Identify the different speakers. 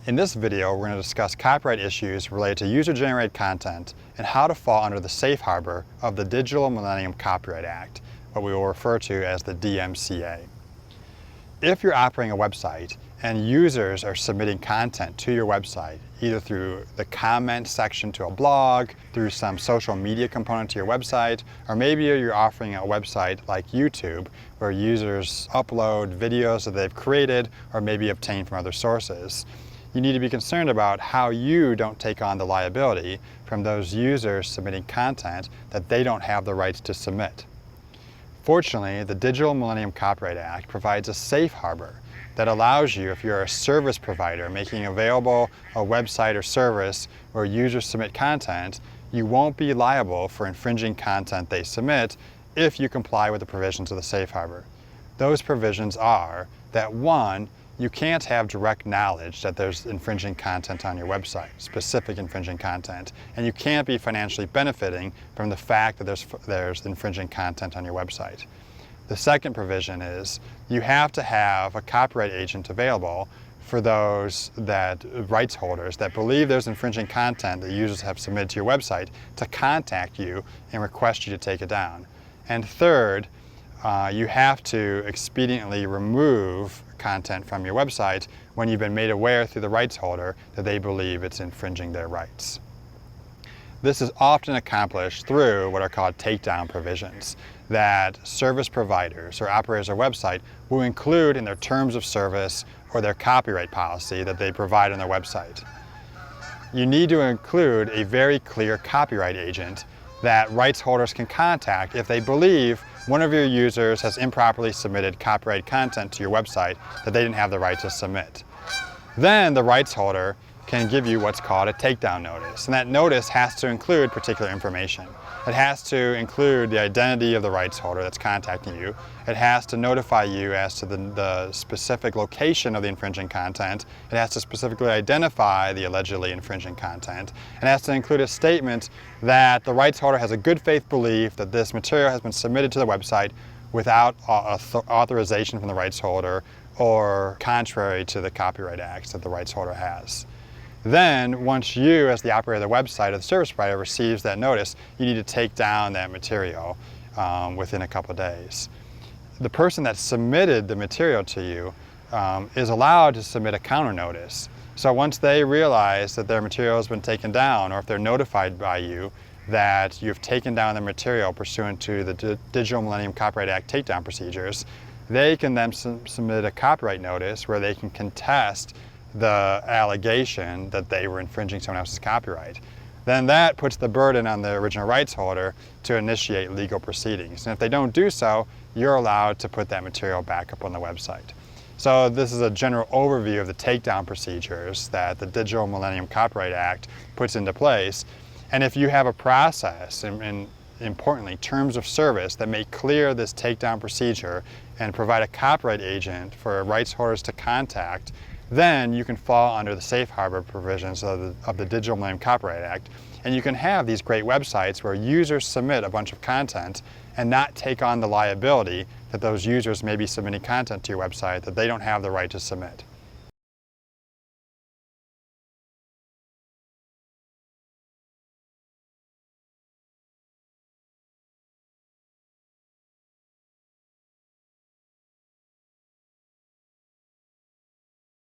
Speaker 1: In this video, we're going to discuss copyright issues related to user-generated content and how to fall under the safe harbor of the Digital Millennium Copyright Act, what we will refer to as the DMCA. If you're operating a website and users are submitting content to your website, either through the comment section to a blog, through some social media component to your website, or maybe you're offering a website like YouTube where users upload videos that they've created or maybe obtained from other sources, you need to be concerned about how you don't take on the liability from those users submitting content that they don't have the rights to submit. Fortunately, the Digital Millennium Copyright Act provides a safe harbor that allows you, if you're a service provider making available a website or service where users submit content, you won't be liable for infringing content they submit if you comply with the provisions of the safe harbor. Those provisions are that, one, you can't have direct knowledge that there's infringing content on your website, specific infringing content, and you can't be financially benefiting from the fact that there's infringing content on your website. The second provision is you have to have a copyright agent available for those rights holders that believe there's infringing content that users have submitted to your website to contact you and request you to take it down. And third, you have to expediently remove content from your website when you've been made aware through the rights holder that they believe it's infringing their rights. This is often accomplished through what are called takedown provisions that service providers or operators of website will include in their terms of service or their copyright policy that they provide on their website. You need to include a very clear copyright agent that rights holders can contact if they believe one of your users has improperly submitted copyright content to your website that they didn't have the right to submit. Then the rights holder can give you what's called a takedown notice, and that notice has to include particular information. It has to include the identity of the rights holder that's contacting you. It has to notify you as to the specific location of the infringing content. It has to specifically identify the allegedly infringing content. It has to include a statement that the rights holder has a good faith belief that this material has been submitted to the website without authorization from the rights holder or contrary to the Copyright Acts that the rights holder has. Then, once you, as the operator of the website or the service provider, receives that notice, you need to take down that material within a couple of days. The person that submitted the material to you is allowed to submit a counter notice. So once they realize that their material has been taken down, or if they're notified by you that you've taken down the material pursuant to the Digital Millennium Copyright Act takedown procedures, they can then submit a copyright notice where they can contest the allegation that they were infringing someone else's copyright. Then that puts the burden on the original rights holder to initiate legal proceedings. And if they don't do so, you're allowed to put that material back up on the website. So this is a general overview of the takedown procedures that the Digital Millennium Copyright Act puts into place. And if you have a process, and importantly, terms of service that make clear this takedown procedure and provide a copyright agent for rights holders to contact, then you can fall under the safe harbor provisions of the Digital Millennium Copyright Act, and you can have these great websites where users submit a bunch of content and not take on the liability that those users may be submitting content to your website that they don't have the right to submit.